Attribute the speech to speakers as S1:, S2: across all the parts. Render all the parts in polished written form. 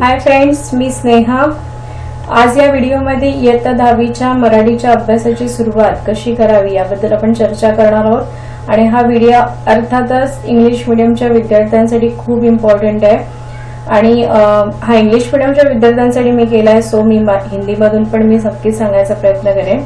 S1: Hi friends, मी स्नेहा। आज या व्हिडिओमध्ये इयत्ता 10वीच्या मराठीच्या अभ्यासाची सुरुवात कशी करावी याबद्दल आपण चर्चा करणार आहोत आणि हा व्हिडिओ अर्थातच इंग्लिश मीडियमच्या विद्यार्थ्यांसाठी खूप इम्पॉर्टंट आहे आणि हा इंग्लिश मीडियमच्या विद्यार्थ्यांसाठी मी केला आहे, सो मी हिंदीमधून पण मी नक्कीच सांगायचा प्रयत्न करेन।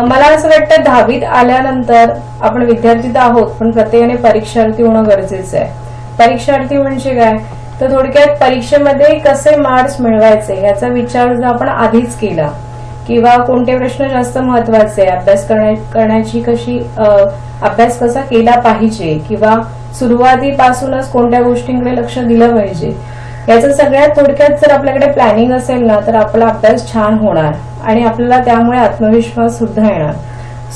S1: मला असं वाटतं 10वीत आल्यानंतर आपण विद्यार्थी तर आहोत, पण प्रत्येकाने परीक्षार्थी होणं गरजेचं आहे। परीक्षार्थी म्हणजे काय, तर थोडक्यात परीक्षेमध्ये कसे मार्क्स मिळवायचे याचा विचार जर आपण आधीच केला किंवा कोणते प्रश्न जास्त महत्वाचे, अभ्यास करण्याची कशी अभ्यास कसा केला पाहिजे किंवा सुरुवातीपासूनच कोणत्या गोष्टींकडे लक्ष दिलं पाहिजे, याचं सगळ्यात थोडक्यात जर आपल्याकडे प्लॅनिंग असेल ना, तर आपला अभ्यास छान होणार आणि आपल्याला त्यामुळे आत्मविश्वास सुद्धा येणार।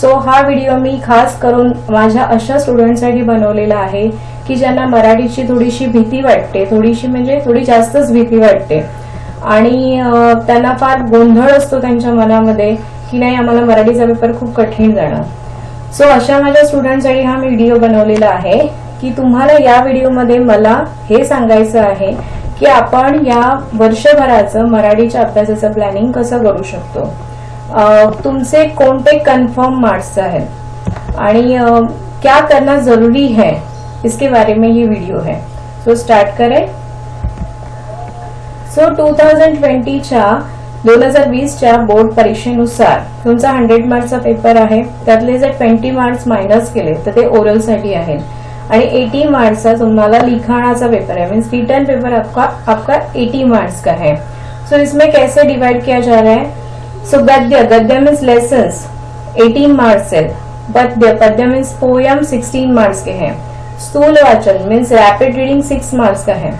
S1: सो हा व्हिडिओ मी खास करून माझ्या अशा स्टुडंटसाठी बनवलेला आहे की ज्यांना मराठीची थोडीशी भीती वाटते, थोडीशी म्हणजे थोडी जास्तच भीती वाटते आणि त्यांना फार गोंधळ असतो त्यांच्या मनामध्ये की नाही आम्हाला मराठीचा पेपर खूप कठीण जाणार। सो अशा माझ्या स्टुडंटसाठी हा मी व्हिडिओ बनवलेला आहे की तुम्हाला या व्हिडिओमध्ये मला हे सांगायचं आहे की आपण या वर्षभराचं मराठीच्या अभ्यासाचं प्लॅनिंग कसं करू शकतो, तुमचे कोणते कन्फर्म मार्क्स आहेत आणि क्या करना जरूरी है, इसके बारे में ये वीडियो है। सो स्टार्ट करें। सो 2020च्या बोर्ड परीक्षेनुसार तुमचा 100 मार्क्सचा पेपर आहे, त्यातले जर 20 मार्क्स मायनस केले तर ते ओरल साठी आहेत आणि 80 मार्क्सचा तुम्हाला लिखाणाचा पेपर है, मीन्स रिटर्न पेपर आपका 80 मार्क्स का है। सो इसमें कैसे डिवाइड किया जा रहा है, सो गद्य मीन्स लेसन्स 18 मार्क्स है, पद्य मीन्स पोयम 16 मार्क्स के हैं, स्थूल वाचन मीन्स रैपिड रीडिंग 6 मार्क्स का है,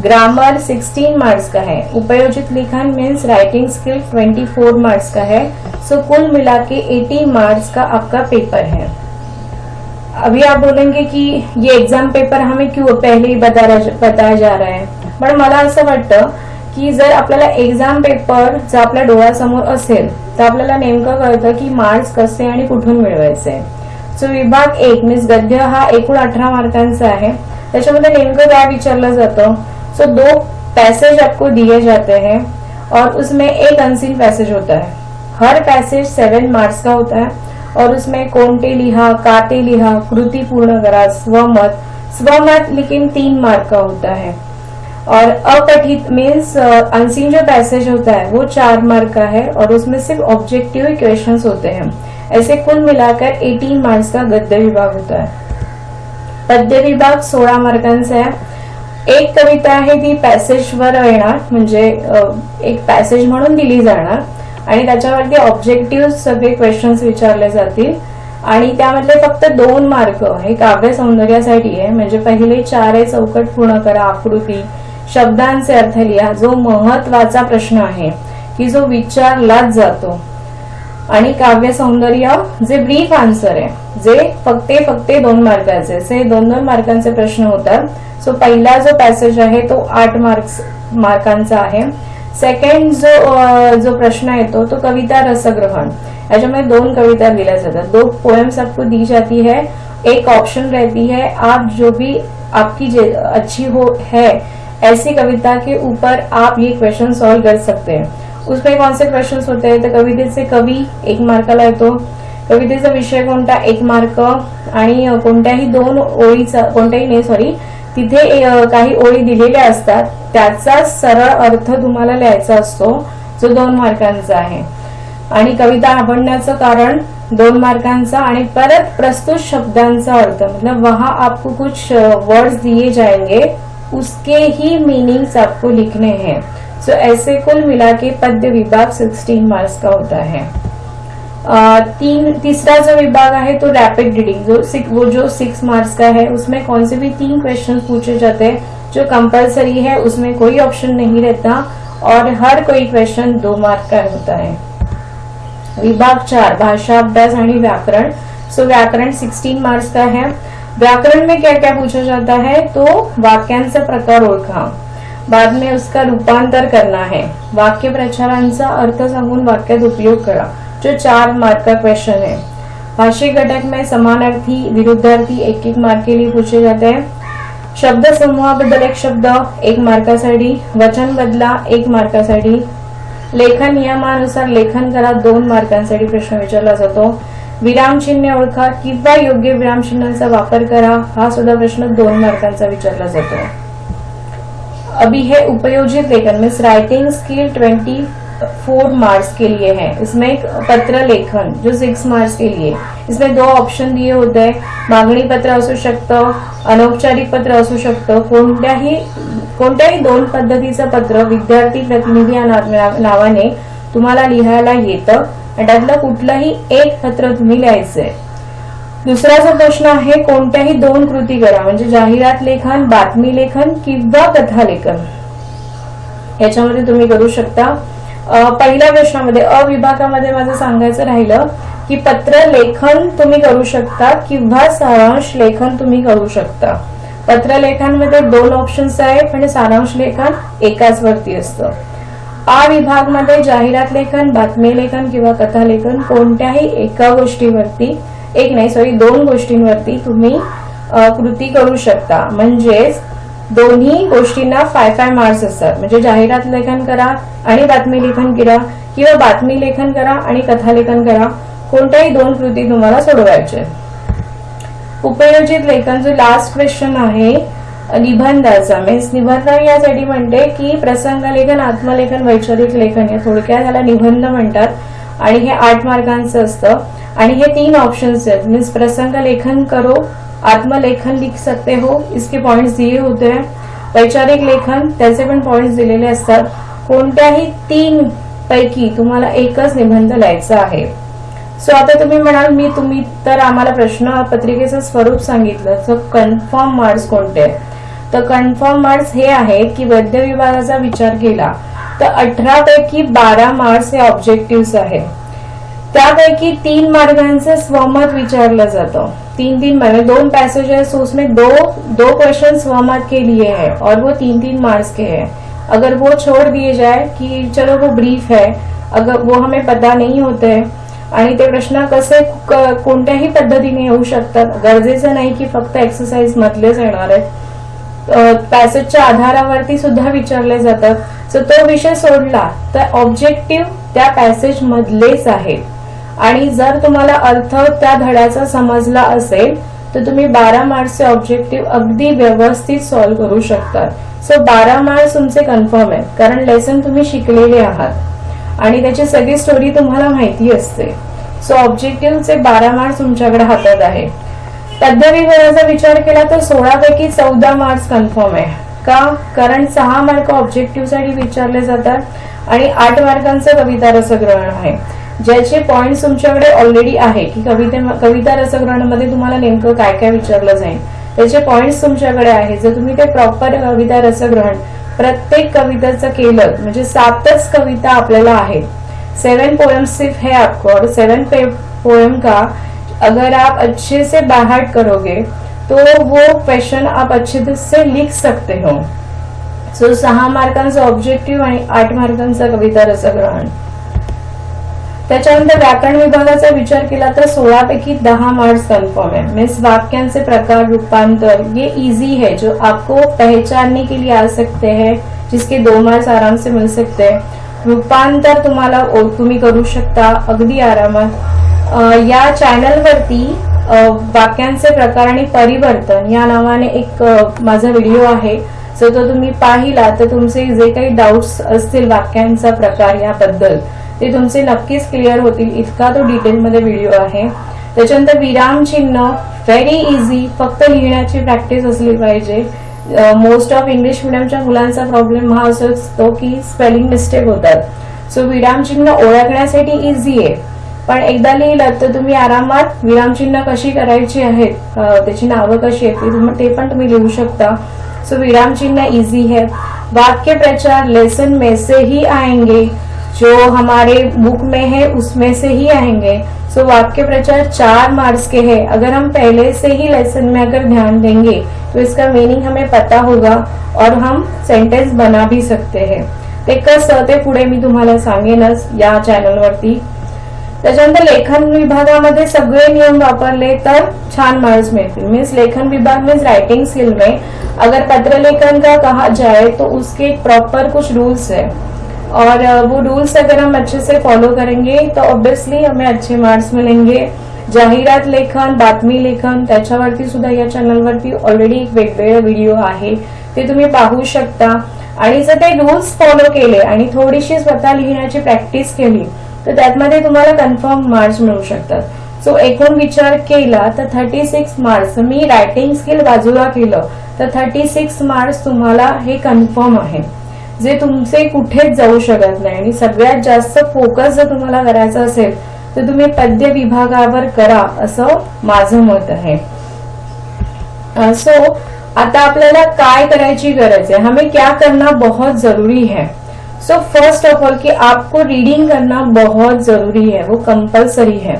S1: ग्रामर 16 मार्क्स का है, उपयोजित लिखन मीन्स राइटिंग स्किल 24 मार्क्स का है। सो कुल मिला के 80 मार्क्स का आपका पेपर है। अभी आप बोलेंगे कि ये एग्जाम पेपर हमें क्यों पहले ही बताया जा रहा है, पण मला असं वाटतं की जर आपल्याला एक्झाम पेपर जर आपल्या डोळ्यासमोर असेल तर आपल्याला नेमकं कळतं की मार्क्स कसे आणि कुठून मिळवायचे। सो विभाग 1 मीन्स गद्य हा एकूण 18 मार्कांचा आहे, त्याच्यामध्ये नेमकं काय विचारलं जातं। सो 2 पैसेज आपको दिए जाते हैं और उसमें एक अनसीन पैसेज होता है, हर पैसेज 7 मार्क्स का होता है और उसमें कोणते लिहा, काते लिहा, कृति पूर्ण करा, स्वमत लेकिन 3 मार्क का होता है और अपठित मीन्स अनसीन जो पैसेज होता है वो 4 मार्क का है और उसमें सिर्फ ऑब्जेक्टिव क्वेश्चंस होते हैं। ऐसे कुल मिलाकर 18 मार्क्स का गद्य विभाग होता है। पद्य विभाग 16 मार्कांचा आहे। एक कविता आहे ती पॅसेजवर येणार, म्हणजे एक पॅसेज म्हणून दिली जाणार आणि त्याच्यावरती ऑब्जेक्टिव्ह सगळे क्वेश्चन्स विचारले जातील आणि त्यामधले फक्त 2 मार्क हे काव्य सौंदर्यासाठी आहे, म्हणजे पहिले 4 चौकट पूर्ण करा, आकृती, शब्दांचे अर्थ लिहा, जो महत्वाचा प्रश्न आहे की जो विचारलाच जातो, आणि काव्य सौंदर्य जे ब्रीफ आन्सर आहे, जे फक्त 2 मार्काचे, असे 2 मार्कांचे प्रश्न होतात। सो पहिला जो पॅसेज आहे तो 8 मार्कांचा आहे। सेकंड जो प्रश्न येतो तो कविता रसग्रहण, याच्यामध्ये 2 कविता दिल्या जातात, 2 पोएम्स आपको दी जाती है, एक ऑप्शन रहती है, आप जो भी आपकी अच्छी हो है ऐसी कविता के ऊपर आप ये क्वेश्चन सॉल्व कर सकते हैं। उसमें कौन से क्वेश्चंस होते हैं, तर कवितेचे कवी 1 मार्काला येतो, कवितेचा विषय कोणता 1 मार्क आणि कोणत्याही 2 ओळीचा तिथे काही ओळी दिलेल्या असतात त्याचा सरळ अर्थ तुम्हाला लिहायचा असतो जो 2 मार्कांचा आहे, आणि कविता आवडण्याचं कारण 2 मार्कांचा, आणि परत प्रस्तुत शब्दांचा अर्थ, मतलब वहां आपको कुछ वर्ड्स दिए जाएंगे उसके ही मीनिंग्स आपको लिखने हैं। सो ऐसे कुल मिला के पद्य विभाग 16 मार्क्स का होता है। तीसरा जो विभाग है तो रैपिड रीडिंग, जो 6 मार्क्स का है, उसमें कौन से भी 3 क्वेश्चन पूछे जाते हैं, जो कंपलसरी है, उसमें कोई ऑप्शन नहीं रहता और हर कोई क्वेश्चन 2 मार्क का होता है। विभाग 4 भाषा अभ्यास आणि व्याकरण। सो व्याकरण 16 मार्क्स का है। व्याकरण में क्या क्या पूछा जाता है, तो वाक्यांचा प्रकार ओळखा, बाद में उसका रूपांतर करना है, वाक्य प्रचारांचा अर्थ सांगून वाक्यात उपयोग करा, जो 4 मार्क का क्वेश्चन है। भाषिक घटक में समानार्थी, विरुद्धार्थी 1-1 मार्क के लिए पूछे जाते हैं। शब्द समूहाबद्दल एक शब्द 1 मार्कासाठी, वचन बदला 1 मार्कासाठी, लेखन नियमानुसार लेखन करा 2 मार्कांसाठी प्रश्न विचारला जातो, विरामचिन्हे ओळखा किंवा योग्य विरामचिन्हांचा वापर करा हा सुद्धा प्रश्न 2 मार्कांचा विचारला जातो। अभी है उपयोजित लेखन मीन्स राइटिंग स्किल 24 मार्क्स के लिए है। इसमें एक पत्र लेखन जो 6 मार्क्स के लिए, इसमें 2 ऑप्शन दिए होते हैं, मागणी पत्र असू शकतं, अनौपचारिक पत्र असू शकतं, कोणत्याही 2 पद्धतीचं पत्र विद्यार्थी प्रतिनिधी या नावाने तुम्हाला लिहायला येतं आणि त्यातलं कुठलंही एक पत्र तुम्ही लिहायचंय। दुसरा जो प्रश्न आहे कोणत्याही 2 कृती करा म्हणजे जाहिरात लेखन, बातमी लेखन किंवा कथा लेखन याच्यामध्ये तुम्ही करू शकता। पहिल्या प्रश्नामध्ये अ विभागामध्ये माझं सांगायचं राहिलं की पत्र लेखन तुम्ही करू शकता किंवा सारांश लेखन तुम्ही करू शकता। पत्र लेखनमध्ये 2 ऑप्शन्स आहेत आणि सारांश लेखन एकाच वरती असतं। आ विभागमध्ये जाहिरात लेखन, बातमी लेखन किंवा कथा लेखन कोणत्याही एका गोष्टीवरती 2 गोष्टींवरती तुम्ही कृती करू शकता। म्हणजेच दोन्ही गोष्टींना 5 मार्क्स असतात। म्हणजे जाहिरात लेखन करा आणि बातमी लेखन करा किंवा बातमी लेखन करा आणि कथा लेखन करा, कोणत्याही 2 कृती तुम्हाला सोडवायचे। उपयोजित लेखन जो लास्ट क्वेश्चन आहे निबंधाचा मीन्स निबंध यासाठी म्हणते की प्रसंग लेखन, आत्मलेखन, वैचारिक लेखन या थोडक्यात ह्याला निबंध म्हणतात आणि हे 8 मार्कांचं असतं आणि हे 3 ऑप्शंस आहेत मीन्स प्रसंग लेखन करो, आत्मलेखन लिख सकते हो इसके पॉइंट्स दिए होते हैं, वैचारिक लेखन त्याचे पण पॉइंट्स दिलेले असतात। कोणत्याही 3 पैकी तुम्हाला एकच निबंध लिहायचा आहे। सो आता तुम्ही म्हणाल तुम्ही तर आम्हाला प्रश्न पत्रिकेचं स्वरूप सांगितलं तर कन्फर्म मार्क्स कोणते, तर कन्फर्म मार्क्स हे आहेत की वैद्य विभागाचा विचार केला तर 18 पैकी 12 मार्क्स हे ऑब्जेक्टिव्ह आहेत। त्यापैकी 3 मार्कांचं स्वमत विचारलं जातं। 3 मार्क 2 पैसेजेस उसमें दो क्वेश्चन स्वमत के लिए है और वो 3 मार्क्स के हैं। अगर वो छोड़ दिए जाए कि चलो वो ब्रीफ है, अगर वो हमें पता नहीं होते आणि ते प्रश्न कसे कोणत्याही पद्धतीने येऊ शकतात, गरजेचं नाही की फक्त एक्सरसाइज मधलेच येणार आहेत, पॅसेजच्या आधारावरती सुद्धा विचारले जातात। सो तो विषय सोडला तर ऑब्जेक्टिव्ह त्या पॅसेज मधलेच आहेत आणि जर तुम्हाला अर्थ त्या धड्याचा समजला असेल तर तुम्ही 12 मार्क्सचे ऑब्जेक्टिव्ह अगदी व्यवस्थित सॉल्व्ह करू शकता। सो 12 मार्क्स तुमचे कन्फर्म आहेत कारण लेसन तुम्ही शिकलेले आहात आणि त्याची सगळी स्टोरी तुम्हाला माहिती असते। सो ऑब्जेक्टिव्हचे 12 मार्क्स तुमच्याकडे हातात आहे। पद्य विभागाचा विचार केला तर 16 पैकी 14 मार्क्स कन्फर्म आहे का, कारण 6 मार्क ऑब्जेक्टिव्ह साठी विचारले जातात आणि 8 मार्कांचं कविता रसग्रहण आहे ज्याचे पॉइंट्स तुमच्याकडे ऑलरेडी आहे की कविता रसग्रहणामध्ये तुम्हाला नेमकं काय काय विचारलं जाईल त्याचे पॉइंट्स तुमच्याकडे आहे। जर तुम्ही ते प्रॉपर कविता रसग्रहण प्रत्येक कवितेचं केलं म्हणजे 7च कविता आपल्याला आहेत, 7 पोएम्स सिर्फ है आपको और 7 पोएम का अगर आप अच्छे से बाहर करोगे तो वो क्वेश्चन आप अच्छे से लिख सकते हो। सो 6 मार्कांचं ऑब्जेक्टिव्ह आणि 8 मार्कांचा कविता रसग्रहण। त्याच्यानंतर व्याकरण विभागाचा विचार केला तर 16 पैकी 10 मार्क्स कन्फर्म है। मीन्स वाक्यांचे प्रकार, रूपांतर ये इजी है जो आपको पहचानने के लिए आ सकते हैं, जिसके 2 मार्क्स आराम से मिल सकते हैं। रूपांतर तुम्ही करू शकता अगदी आरामात। या चॅनलवरती वाक्यांचे प्रकार आणि परिवर्तन या नावाने एक माझा व्हिडिओ आहे, सो तो तुम्ही पाहिला तर तुमचे जे काही डाऊट्स असतील वाक्यांचा प्रकार याबद्दल ते तुमचे नक्कीच क्लिअर होतील, इतका तो डिटेलमध्ये व्हिडिओ आहे। त्याच्यानंतर विराम चिन्ह व्हेरी इझी, फक्त लिहिण्याची प्रॅक्टिस असली पाहिजे। मोस्ट ऑफ इंग्लिश मिडियमच्या मुलांचा प्रॉब्लेम हा असतो की स्पेलिंग मिस्टेक होतात। सो विरामचिन्ह ओळखण्यासाठी इझी आहे, पण एकदा लिहिलं तर तुम्ही आरामात विरामचिन्ह कशी करायची आहेत, त्याची नावं कशी आहेत ते पण तुम्ही लिहू शकता। सो विरामचिन्ह इझी है। वाक्य प्रचार लेसन में से ही आएंगे, जो हमारे बुक में है उसमें से ही आएंगे। सो वाक्य प्रचार 4 मार्क्स के हैं। अगर हम पहले से ही लेसन में अगर ध्यान देंगे तो इसका मीनिंग हमें पता होगा और हम सेंटेन्स बना भी सकते हैं। ते कसं ते पुढे मी तुम्हाला सांगेनच या चॅनलवरती। त्याच्यानंतर लेखन विभागामध्ये सगळे नियम वापरले तर छान मार्क्स मिलते। मीन्स लेखन विभाग मीन्स राइटिंग स्किल में अगर पत्र लेखन का कहा जाए तो उसके प्रॉपर कुछ रूल्स है और वो रूल्स अगर हम अच्छे से फॉलो करेंगे तो ऑब्वियसली हमें अच्छे मार्क्स मिलेंगे। जाहिरात लेखन, बातमी लेखन त्याच्यावरती सुद्धा या चॅनलवरती ऑलरेडी एक वेगवेगळे व्हिडिओ आहे, ते तुम्ही पाहू शकता। आणि जर ते रूल्स फॉलो केले आणि थोडीशी स्वतः लिहिण्याची प्रॅक्टिस केली तर त्यामध्ये तुम्हाला कन्फर्म मार्क्स मिळू शकतात। सो एकूण विचार केला तर 36 मार्क्स, मी रायटिंग स्किल बाजूला केलं तर 36 मार्क्स तुम्हाला हे कन्फर्म आहे, जे तुमचे कुठेच जाऊ शकत नाही। आणि सगळ्यात जास्त फोकस जर तुम्हाला करायचा असेल तर तुम्ही पद्य विभागावर करा, असं माझं मत आहे। सो आता आपल्याला काय करायची गरज है, हमें क्या करना बहुत जरूरी है। सो फर्स्ट ऑफ ऑल कि आपको रीडिंग करना बहुत जरूरी है, वो कंपलसरी है।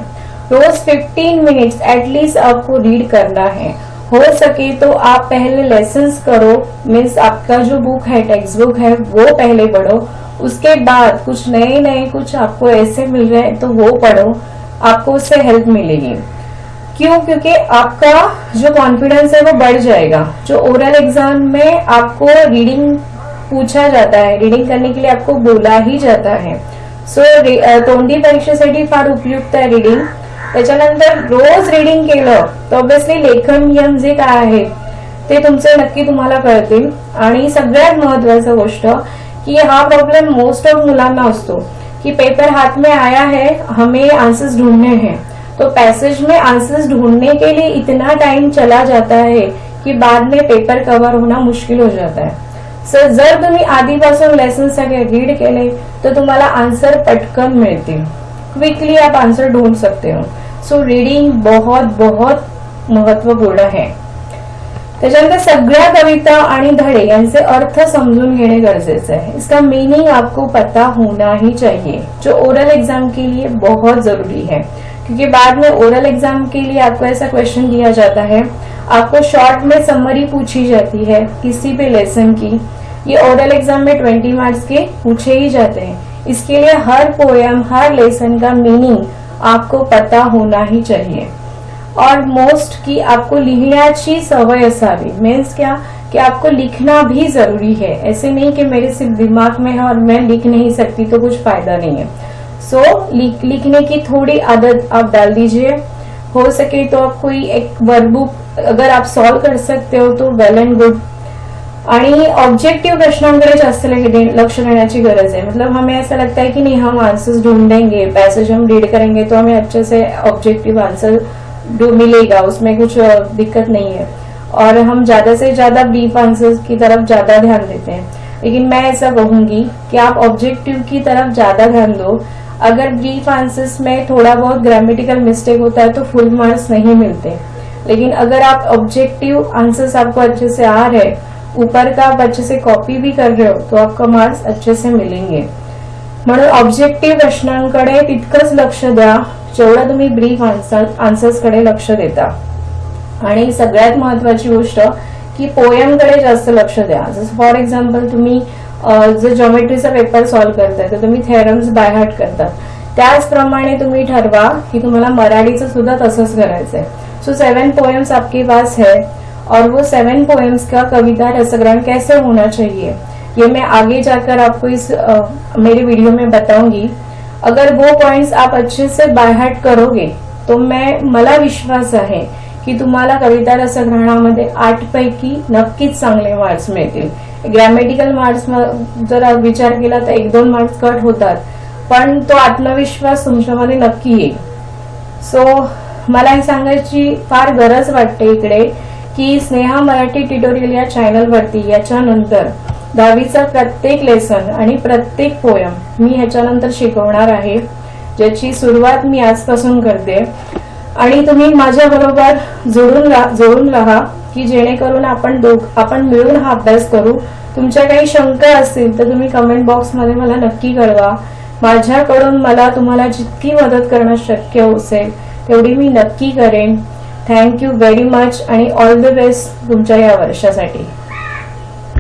S1: रोज 15 मिनट्स एटलीस्ट आपको रीड करना है। हो सके तो आप पहले लेसन्स करो, मीन्स आपका जो बुक है, टेक्स्ट बुक है, वो पहले पढ़ो। उसके बाद कुछ नए कुछ आपको ऐसे मिल रहे हैं तो वो पढ़ो, आपको उससे हेल्प मिलेगी। क्यों? क्योंकि आपका जो कॉन्फिडेंस है वो बढ़ जाएगा। जो ओरल एग्जाम में आपको रीडिंग पूछा जाता है, रीडिंग करने के लिए आपको बोला ही जाता है। सो तोंडी परीक्षेसाठी फार उपयुक्त आहे रीडिंग। त्याच्यानंतर रोज रीडिंग केलं तर ऑब्व्हियसली लेखन नियम जे काय आहेत ते तुमचे नक्की तुम्हाला कळतील। आणि सगळ्यात महत्वाची गोष्ट कि हा प्रॉब्लेम मोस्ट ऑफ मुलांना असतो कि पेपर हाथ में आया है, हमें आंसर्स ढूंढने हैं, तो पैसेज में आंसर्स ढूंढने के लिए इतना टाइम चला जाता है कि बाद में पेपर कवर होना मुश्किल हो जाता है। सो जर तुम्ही आधीपासून लेसन सगळे रीड केले तर तुम्हाला आंसर पटकन मिळतील, क्विकली आप आंसर ढूंढ सकते हो। सो रीडिंग बहुत बहुत महत्वपूर्ण है। त्याच्यानंतर सगळ्या कविता आणि धडे यांचे अर्थ समजून घेणे गरजेचे आहे। इसका मीनिंग आपको पता होना ही चाहिए, जो ओरल एग्जाम के लिए बहुत जरूरी है। क्योंकि बाद में ओरल एग्जाम के लिए आपको ऐसा क्वेश्चन दिया जाता है, आपको शॉर्ट में समरी पूछी जाती है किसी भी लेसन की। ये ओरल एग्जाम में 20 मार्क्स के पूछे ही जाते हैं। इसके लिए हर पोएम, हर लेसन का मीनिंग आपको पता होना ही चाहिए। और मोस्ट की आपको लिखण्याची सवय असावी। मीन्स क्या कि आपको लिखना भी जरूरी है। ऐसे नहीं कि मेरे सिर्फ दिमाग में है और मैं लिख नहीं सकती तो कुछ फायदा नहीं है। सो लिखने की थोड़ी आदत आप डाल दीजिए। हो सके तो आप कोई एक वर्कबुक अगर आप सॉल्व कर सकते हो तो वेल एंड गुड। आणि ऑब्जेक्टिव प्रश्नांकडे जास्त लक्ष देण्याची गरज है। मतलब हमें ऐसा लगता है कि नहीं हम आंसर्स ढूंढेंगे, पैसेज हम रीड करेंगे तो हमें अच्छे से ऑब्जेक्टिव आंसर मिलेगा, उसमें कुछ दिक्कत नहीं है। और हम ज्यादा से ज्यादा ब्रीफ आंसर्स की तरफ ज्यादा ध्यान देते हैं। लेकिन मैं ऐसा कहूंगी कि आप ऑब्जेक्टिव की तरफ ज्यादा ध्यान दो। अगर ब्रीफ आंसर्स में थोड़ा बहुत ग्रामेटिकल मिस्टेक होता है तो फुल मार्क्स नहीं मिलते। लेकिन अगर आप ऑब्जेक्टिव आंसर्स आपको अच्छे से आ रहे, ऊपर का आप अच्छे से कॉपी भी कर रहे हो तो आपका मार्क्स अच्छे से मिलेंगे। म्हणून ऑब्जेक्टिव्ह प्रश्नांकडे तितकंच लक्ष द्या जेवढं तुम्ही ब्रीफ आन्सर्सकडे लक्ष देता। आणि सगळ्यात महत्वाची गोष्ट की पोएमकडे जास्त लक्ष द्या। जसं फॉर एक्झाम्पल तुम्ही जर ज्योमेट्रीचा पेपर सॉल्व करताय तर तुम्ही थेरम्स बाय हार्ट करतात, त्याचप्रमाणे तुम्ही ठरवा की तुम्हाला मराठीचं सुद्धा तसंच करायचंय। सो 7 पोएम्स आपके पास है और वो 7 पोएम्स का कविता रसग्रहण कैसे होना चाहिए ये मैं आगे जाकर आपको इस मेरे वीडियो में बताऊंगी। अगर वो पॉइंट्स आप अच्छे से बाय हार्ट करोगे तो मला विश्वास आहे की तुम्हाला कविता रसग्रहणामध्ये 8 पैकी नक्कीच चांगले मार्क्स मिळतील। ग्रॅमेटिकल मार्क्स जर आप विचार केला तर 1-2 मार्क्स कट होतात, पण तो आत्मविश्वास तुमच्यामध्ये नक्की येईल। सो मला हे सांगायची फार गरज वाटते इकडे की स्नेहा मराठी ट्युटोरियल या चॅनलवरती याच्यानंतर 10वीचा प्रत्येक लेसन आणि प्रत्येक पोयम मी ह्याच्यानंतर शिकवणार आहे, ज्याची सुरुवात मी आजपासून करते। आणि तुम्ही माझ्या बरोबर जोडून राहा की जेणेकरून आपण मिळून हा अभ्यास करू। तुमच्या काही शंका असतील तर तुम्ही कमेंट बॉक्स मध्ये मला नक्की कळवा। माझ्याकडून मला तुम्हाला जितकी मदत करणं शक्य असेल तेवढी मी नक्की करेन। थँक यू व्हेरी मच आणि ऑल द बेस्ट तुमच्या या वर्षासाठी।